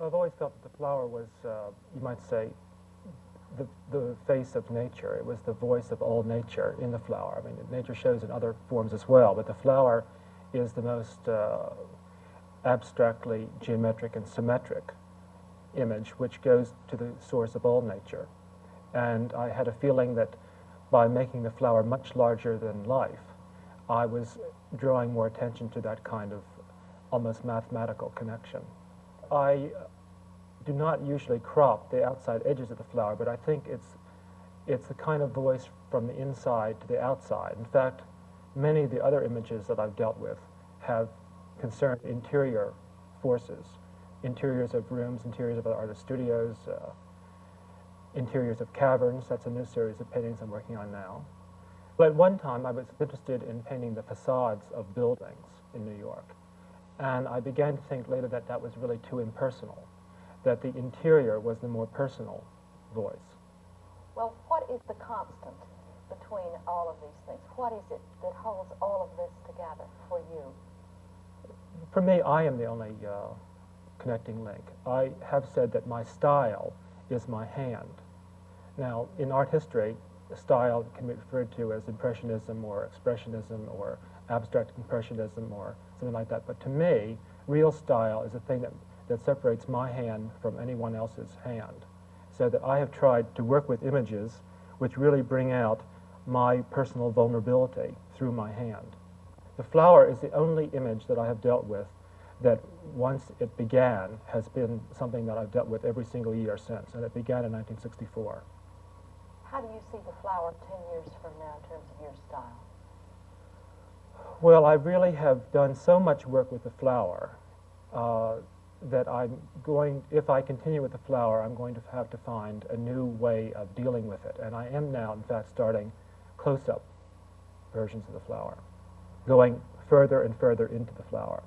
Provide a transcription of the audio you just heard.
I've always felt that the flower was, you might say, the face of nature. It was the voice of all nature in the flower. I mean, nature shows in other forms as well, but the flower is the most abstractly geometric and symmetric image, which goes to the source of all nature. And I had a feeling that by making the flower much larger than life, I was drawing more attention to that kind of almost mathematical connection. I do not usually crop the outside edges of the flower, but I think it's the kind of voice from the inside to the outside. In fact, many of the other images that I've dealt with have concerned interior forces, interiors of rooms, interiors of artist studios, interiors of caverns. That's a new series of paintings I'm working on now. But at one time I was interested in painting the facades of buildings in New York. And I began to think later that that was really too impersonal, that the interior was the more personal voice. Well, what is the constant between all of these things? What is it that holds all of this together for you? For me, I am the only connecting link. I have said that my style is my hand. Now, in art history, style can be referred to as impressionism or expressionism or abstract impressionism or something like that. But to me, real style is a thing that separates my hand from anyone else's hand. So that I have tried to work with images which really bring out my personal vulnerability through my hand. The flower is the only image that I have dealt with that once it began has been something that I've dealt with every single year since, and it began in 1964. How do you see the flower 10 years from now in terms of your style? Well, I really have done so much work with the flower that I'm going, if I continue with the flower, I'm going to have to find a new way of dealing with it. And I am now, in fact, starting close-up versions of the flower, going further and further into the flower.